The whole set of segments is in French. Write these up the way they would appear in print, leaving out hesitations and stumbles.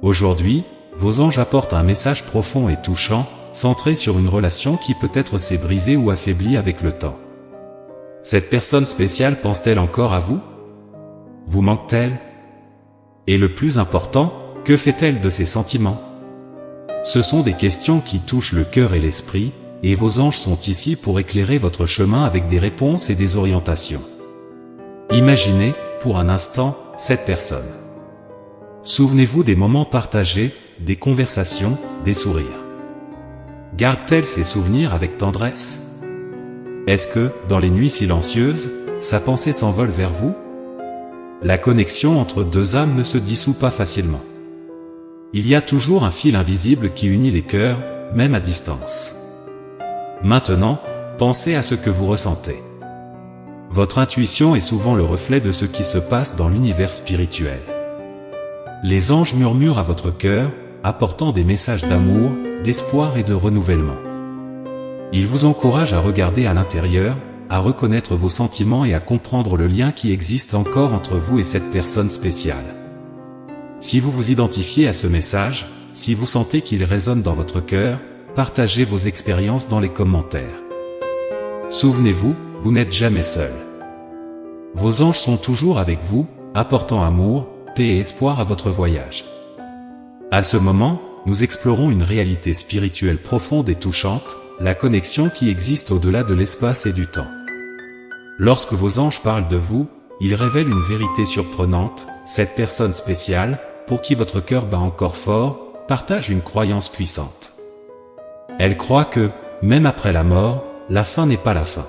Aujourd'hui, vos anges apportent un message profond et touchant, centré sur une relation qui peut-être s'est brisée ou affaiblie avec le temps. Cette personne spéciale pense-t-elle encore à vous? Vous manque-t-elle? Et le plus important, que fait-elle de ses sentiments? Ce sont des questions qui touchent le cœur et l'esprit, et vos anges sont ici pour éclairer votre chemin avec des réponses et des orientations. Imaginez, pour un instant, cette personne. Souvenez-vous des moments partagés, des conversations, des sourires. Garde-t-elle ces souvenirs avec tendresse? Est-ce que, dans les nuits silencieuses, sa pensée s'envole vers vous? La connexion entre deux âmes ne se dissout pas facilement. Il y a toujours un fil invisible qui unit les cœurs, même à distance. Maintenant, pensez à ce que vous ressentez. Votre intuition est souvent le reflet de ce qui se passe dans l'univers spirituel. Les anges murmurent à votre cœur, apportant des messages d'amour, d'espoir et de renouvellement. Ils vous encouragent à regarder à l'intérieur, à reconnaître vos sentiments et à comprendre le lien qui existe encore entre vous et cette personne spéciale. Si vous vous identifiez à ce message, si vous sentez qu'il résonne dans votre cœur, partagez vos expériences dans les commentaires. Souvenez-vous, vous n'êtes jamais seul. Vos anges sont toujours avec vous, apportant amour, paix et espoir à votre voyage. À ce moment, nous explorons une réalité spirituelle profonde et touchante, la connexion qui existe au-delà de l'espace et du temps. Lorsque vos anges parlent de vous, ils révèlent une vérité surprenante, cette personne spéciale, pour qui votre cœur bat encore fort, partage une croyance puissante. Elle croit que, même après la mort, la fin n'est pas la fin.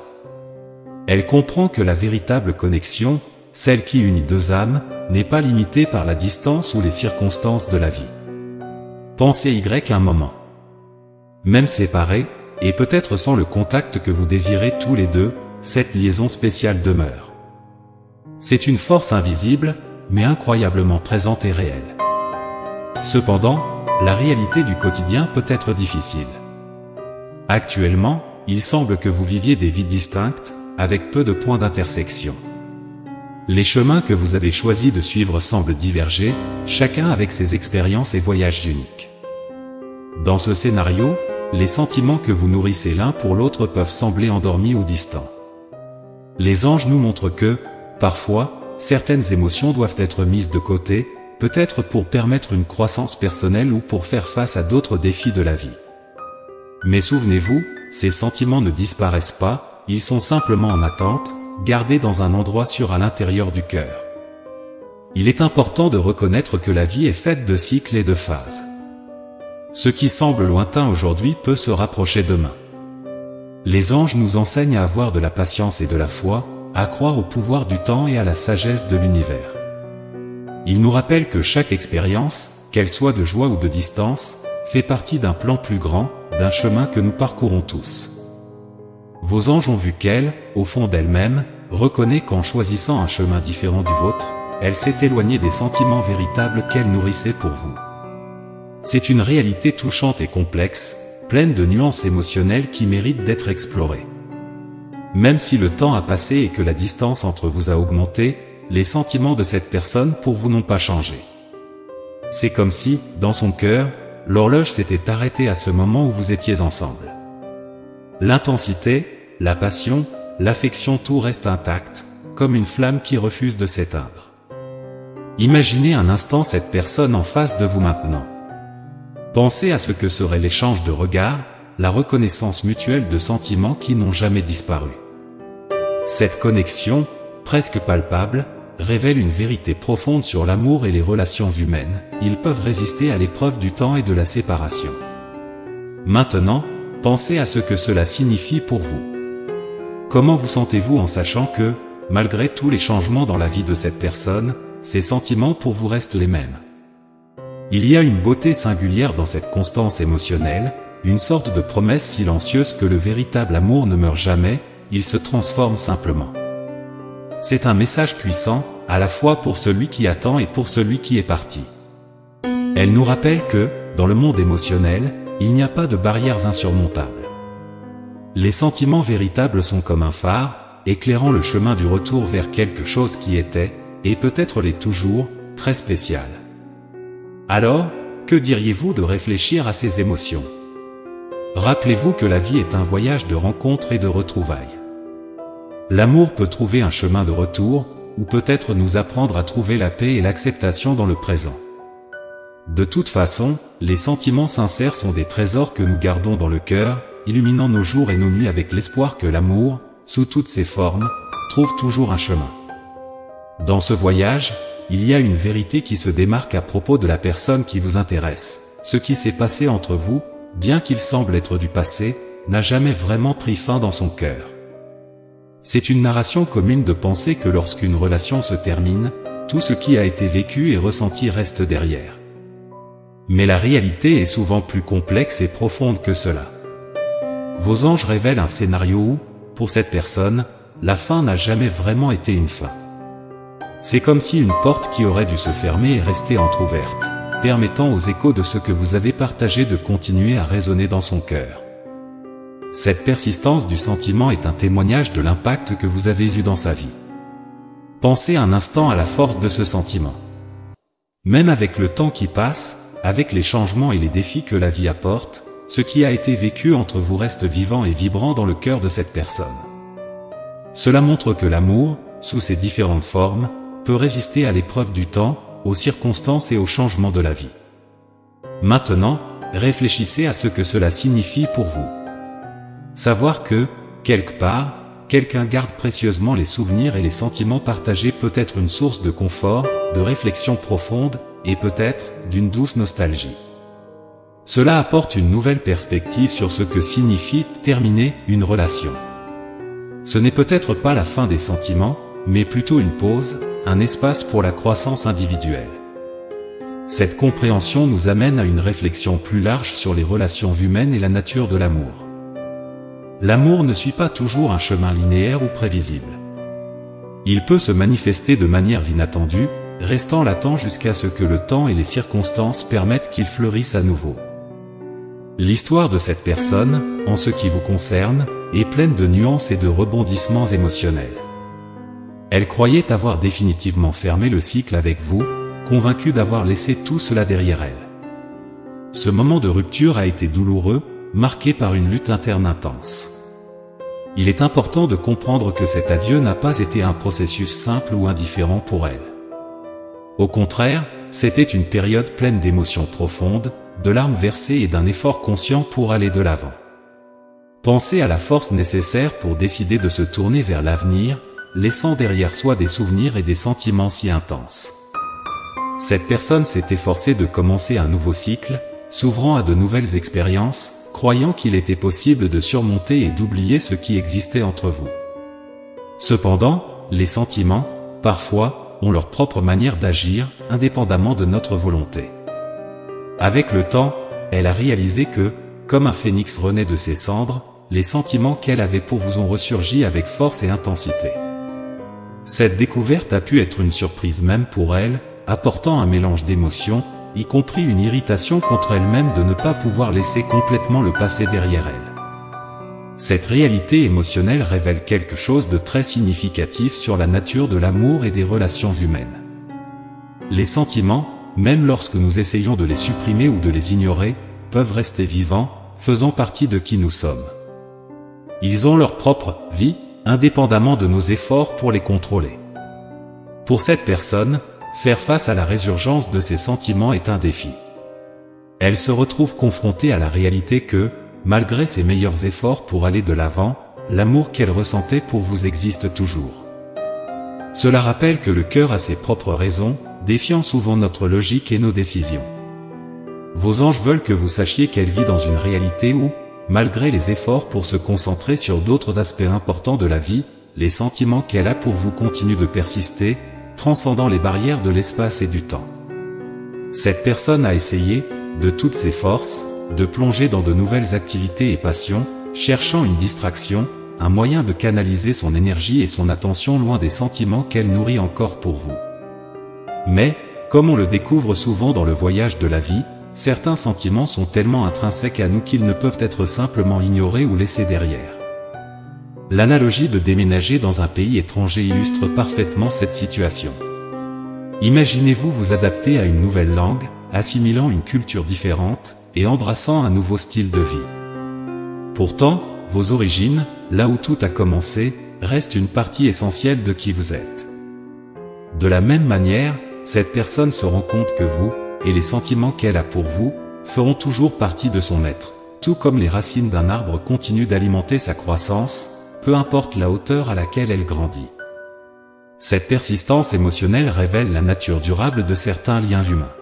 Elle comprend que la véritable connexion, celle qui unit deux âmes, n'est pas limitée par la distance ou les circonstances de la vie. Pensez un moment. Même séparés, et peut-être sans le contact que vous désirez tous les deux, cette liaison spéciale demeure. C'est une force invisible, mais incroyablement présente et réelle. Cependant, la réalité du quotidien peut être difficile. Actuellement, il semble que vous viviez des vies distinctes, avec peu de points d'intersection. Les chemins que vous avez choisi de suivre semblent diverger, chacun avec ses expériences et voyages uniques. Dans ce scénario, les sentiments que vous nourrissez l'un pour l'autre peuvent sembler endormis ou distants. Les anges nous montrent que, parfois, certaines émotions doivent être mises de côté, peut-être pour permettre une croissance personnelle ou pour faire face à d'autres défis de la vie. Mais souvenez-vous, ces sentiments ne disparaissent pas, ils sont simplement en attente, gardés dans un endroit sûr à l'intérieur du cœur. Il est important de reconnaître que la vie est faite de cycles et de phases. Ce qui semble lointain aujourd'hui peut se rapprocher demain. Les anges nous enseignent à avoir de la patience et de la foi, à croire au pouvoir du temps et à la sagesse de l'univers. Ils nous rappellent que chaque expérience, qu'elle soit de joie ou de distance, fait partie d'un plan plus grand, d'un chemin que nous parcourons tous. Vos anges ont vu qu'elle, au fond d'elle-même, reconnaît qu'en choisissant un chemin différent du vôtre, elle s'est éloignée des sentiments véritables qu'elle nourrissait pour vous. C'est une réalité touchante et complexe, pleine de nuances émotionnelles qui méritent d'être explorées. Même si le temps a passé et que la distance entre vous a augmenté, les sentiments de cette personne pour vous n'ont pas changé. C'est comme si, dans son cœur, l'horloge s'était arrêtée à ce moment où vous étiez ensemble. L'intensité, la passion, l'affection, tout reste intact, comme une flamme qui refuse de s'éteindre. Imaginez un instant cette personne en face de vous maintenant. Pensez à ce que serait l'échange de regards, la reconnaissance mutuelle de sentiments qui n'ont jamais disparu. Cette connexion, presque palpable, révèle une vérité profonde sur l'amour et les relations humaines. Ils peuvent résister à l'épreuve du temps et de la séparation. Maintenant, pensez à ce que cela signifie pour vous. Comment vous sentez-vous en sachant que, malgré tous les changements dans la vie de cette personne, ses sentiments pour vous restent les mêmes? Il y a une beauté singulière dans cette constance émotionnelle, une sorte de promesse silencieuse que le véritable amour ne meurt jamais, il se transforme simplement. C'est un message puissant, à la fois pour celui qui attend et pour celui qui est parti. Elle nous rappelle que, dans le monde émotionnel, il n'y a pas de barrières insurmontables. Les sentiments véritables sont comme un phare, éclairant le chemin du retour vers quelque chose qui était, et peut-être l'est toujours, très spécial. Alors, que diriez-vous de réfléchir à ces émotions? Rappelez-vous que la vie est un voyage de rencontres et de retrouvailles. L'amour peut trouver un chemin de retour, ou peut-être nous apprendre à trouver la paix et l'acceptation dans le présent. De toute façon, les sentiments sincères sont des trésors que nous gardons dans le cœur, illuminant nos jours et nos nuits avec l'espoir que l'amour, sous toutes ses formes, trouve toujours un chemin. Dans ce voyage, il y a une vérité qui se démarque à propos de la personne qui vous intéresse. Ce qui s'est passé entre vous, bien qu'il semble être du passé, n'a jamais vraiment pris fin dans son cœur. C'est une narration commune de penser que lorsqu'une relation se termine, tout ce qui a été vécu et ressenti reste derrière. Mais la réalité est souvent plus complexe et profonde que cela. Vos anges révèlent un scénario où, pour cette personne, la fin n'a jamais vraiment été une fin. C'est comme si une porte qui aurait dû se fermer est restée entr'ouverte, permettant aux échos de ce que vous avez partagé de continuer à résonner dans son cœur. Cette persistance du sentiment est un témoignage de l'impact que vous avez eu dans sa vie. Pensez un instant à la force de ce sentiment. Même avec le temps qui passe, avec les changements et les défis que la vie apporte, ce qui a été vécu entre vous reste vivant et vibrant dans le cœur de cette personne. Cela montre que l'amour, sous ses différentes formes, peut résister à l'épreuve du temps, aux circonstances et aux changements de la vie. Maintenant, réfléchissez à ce que cela signifie pour vous. Savoir que, quelque part, quelqu'un garde précieusement les souvenirs et les sentiments partagés peut être une source de confort, de réflexion profonde, et peut-être, d'une douce nostalgie. Cela apporte une nouvelle perspective sur ce que signifie terminer une relation. Ce n'est peut-être pas la fin des sentiments, mais plutôt une pause, un espace pour la croissance individuelle. Cette compréhension nous amène à une réflexion plus large sur les relations humaines et la nature de l'amour. L'amour ne suit pas toujours un chemin linéaire ou prévisible. Il peut se manifester de manière inattendue, restant latent jusqu'à ce que le temps et les circonstances permettent qu'il fleurisse à nouveau. L'histoire de cette personne, en ce qui vous concerne, est pleine de nuances et de rebondissements émotionnels. Elle croyait avoir définitivement fermé le cycle avec vous, convaincue d'avoir laissé tout cela derrière elle. Ce moment de rupture a été douloureux, marqué par une lutte interne intense. Il est important de comprendre que cet adieu n'a pas été un processus simple ou indifférent pour elle. Au contraire, c'était une période pleine d'émotions profondes, de larmes versées et d'un effort conscient pour aller de l'avant. Pensez à la force nécessaire pour décider de se tourner vers l'avenir, laissant derrière soi des souvenirs et des sentiments si intenses. Cette personne s'est efforcée de commencer un nouveau cycle, s'ouvrant à de nouvelles expériences, croyant qu'il était possible de surmonter et d'oublier ce qui existait entre vous. Cependant, les sentiments, parfois, ont leur propre manière d'agir, indépendamment de notre volonté. Avec le temps, elle a réalisé que, comme un phénix renaît de ses cendres, les sentiments qu'elle avait pour vous ont ressurgi avec force et intensité. Cette découverte a pu être une surprise même pour elle, apportant un mélange d'émotions, y compris une irritation contre elle-même de ne pas pouvoir laisser complètement le passé derrière elle. Cette réalité émotionnelle révèle quelque chose de très significatif sur la nature de l'amour et des relations humaines. Les sentiments, même lorsque nous essayons de les supprimer ou de les ignorer, peuvent rester vivants, faisant partie de qui nous sommes. Ils ont leur propre vie, indépendamment de nos efforts pour les contrôler. Pour cette personne, faire face à la résurgence de ces sentiments est un défi. Elle se retrouve confrontée à la réalité que, malgré ses meilleurs efforts pour aller de l'avant, l'amour qu'elle ressentait pour vous existe toujours. Cela rappelle que le cœur a ses propres raisons, défiant souvent notre logique et nos décisions. Vos anges veulent que vous sachiez qu'elle vit dans une réalité où, malgré les efforts pour se concentrer sur d'autres aspects importants de la vie, les sentiments qu'elle a pour vous continuent de persister, transcendant les barrières de l'espace et du temps. Cette personne a essayé, de toutes ses forces, de plonger dans de nouvelles activités et passions, cherchant une distraction, un moyen de canaliser son énergie et son attention loin des sentiments qu'elle nourrit encore pour vous. Mais, comme on le découvre souvent dans le voyage de la vie, certains sentiments sont tellement intrinsèques à nous qu'ils ne peuvent être simplement ignorés ou laissés derrière. L'analogie de déménager dans un pays étranger illustre parfaitement cette situation. Imaginez-vous vous adapter à une nouvelle langue, assimilant une culture différente et embrassant un nouveau style de vie. Pourtant, vos origines, là où tout a commencé, restent une partie essentielle de qui vous êtes. De la même manière, cette personne se rend compte que vous, et les sentiments qu'elle a pour vous, feront toujours partie de son être, tout comme les racines d'un arbre continuent d'alimenter sa croissance, peu importe la hauteur à laquelle elle grandit. Cette persistance émotionnelle révèle la nature durable de certains liens humains.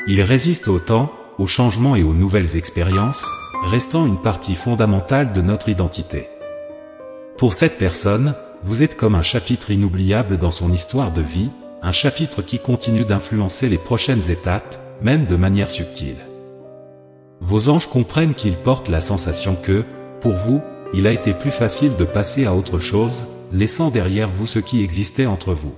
Ils résistent au temps, aux changements et aux nouvelles expériences, restant une partie fondamentale de notre identité. Pour cette personne, vous êtes comme un chapitre inoubliable dans son histoire de vie, un chapitre qui continue d'influencer les prochaines étapes, même de manière subtile. Vos anges comprennent qu'ils portent la sensation que, pour vous, il a été plus facile de passer à autre chose, laissant derrière vous ce qui existait entre vous.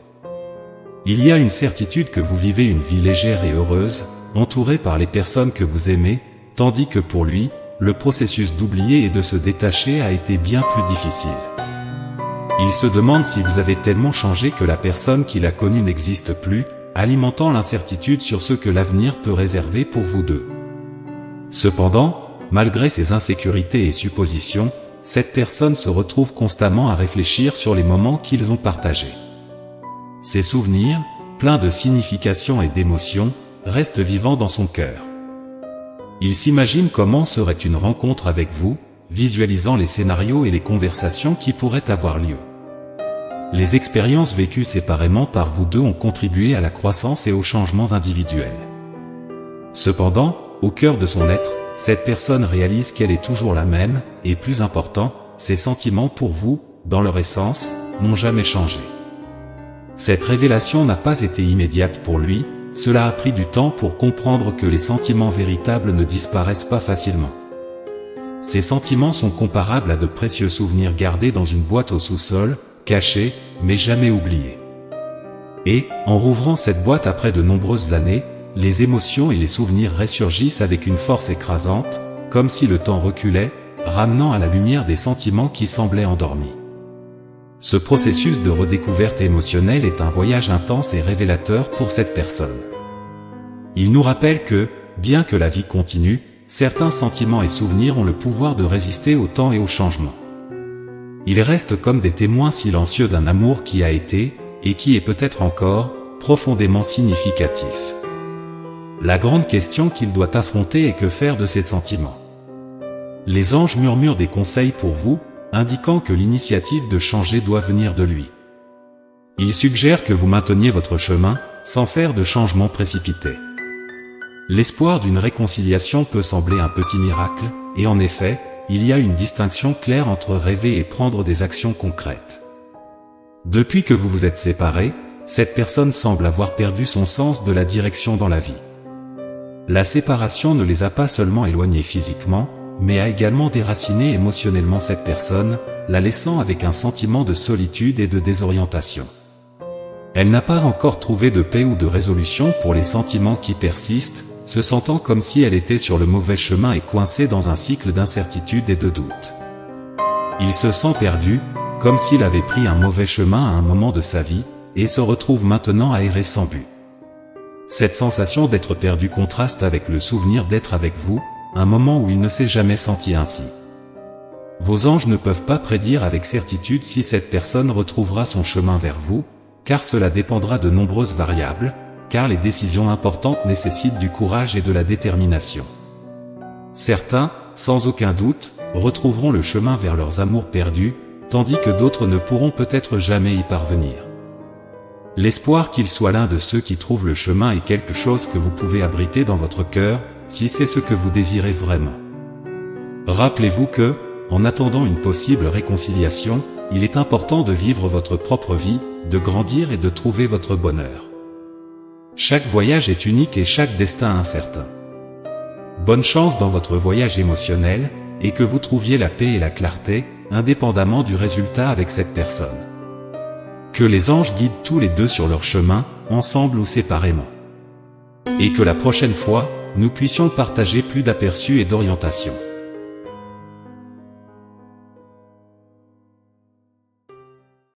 Il y a une certitude que vous vivez une vie légère et heureuse, entourée par les personnes que vous aimez, tandis que pour lui, le processus d'oublier et de se détacher a été bien plus difficile. Il se demande si vous avez tellement changé que la personne qu'il a connue n'existe plus, alimentant l'incertitude sur ce que l'avenir peut réserver pour vous deux. Cependant, malgré ces insécurités et suppositions, cette personne se retrouve constamment à réfléchir sur les moments qu'ils ont partagés. Ces souvenirs, pleins de signification et d'émotion, restent vivants dans son cœur. Il s'imagine comment serait une rencontre avec vous, visualisant les scénarios et les conversations qui pourraient avoir lieu. Les expériences vécues séparément par vous deux ont contribué à la croissance et aux changements individuels. Cependant, au cœur de son être, cette personne réalise qu'elle est toujours la même, et plus important, ses sentiments pour vous, dans leur essence, n'ont jamais changé. Cette révélation n'a pas été immédiate pour lui, cela a pris du temps pour comprendre que les sentiments véritables ne disparaissent pas facilement. Ces sentiments sont comparables à de précieux souvenirs gardés dans une boîte au sous-sol, cachés, mais jamais oubliés. Et, en rouvrant cette boîte après de nombreuses années, les émotions et les souvenirs ressurgissent avec une force écrasante, comme si le temps reculait, ramenant à la lumière des sentiments qui semblaient endormis. Ce processus de redécouverte émotionnelle est un voyage intense et révélateur pour cette personne. Il nous rappelle que, bien que la vie continue, certains sentiments et souvenirs ont le pouvoir de résister au temps et au changement. Ils restent comme des témoins silencieux d'un amour qui a été, et qui est peut-être encore, profondément significatif. La grande question qu'il doit affronter est que faire de ces sentiments. Les anges murmurent des conseils pour vous, indiquant que l'initiative de changer doit venir de lui. Ils suggèrent que vous mainteniez votre chemin, sans faire de changements précipités. L'espoir d'une réconciliation peut sembler un petit miracle, et en effet, il y a une distinction claire entre rêver et prendre des actions concrètes. Depuis que vous vous êtes séparés, cette personne semble avoir perdu son sens de la direction dans la vie. La séparation ne les a pas seulement éloignés physiquement, mais a également déraciné émotionnellement cette personne, la laissant avec un sentiment de solitude et de désorientation. Elle n'a pas encore trouvé de paix ou de résolution pour les sentiments qui persistent, se sentant comme si elle était sur le mauvais chemin et coincée dans un cycle d'incertitude et de doute. Il se sent perdu, comme s'il avait pris un mauvais chemin à un moment de sa vie, et se retrouve maintenant à errer sans but. Cette sensation d'être perdu contraste avec le souvenir d'être avec vous, un moment où il ne s'est jamais senti ainsi. Vos anges ne peuvent pas prédire avec certitude si cette personne retrouvera son chemin vers vous, car cela dépendra de nombreuses variables, car les décisions importantes nécessitent du courage et de la détermination. Certains, sans aucun doute, retrouveront le chemin vers leurs amours perdus, tandis que d'autres ne pourront peut-être jamais y parvenir. L'espoir qu'il soit l'un de ceux qui trouvent le chemin est quelque chose que vous pouvez abriter dans votre cœur, si c'est ce que vous désirez vraiment. Rappelez-vous que, en attendant une possible réconciliation, il est important de vivre votre propre vie, de grandir et de trouver votre bonheur. Chaque voyage est unique et chaque destin incertain. Bonne chance dans votre voyage émotionnel, et que vous trouviez la paix et la clarté, indépendamment du résultat avec cette personne. Que les anges guident tous les deux sur leur chemin, ensemble ou séparément. Et que la prochaine fois, nous puissions partager plus d'aperçus et d'orientation.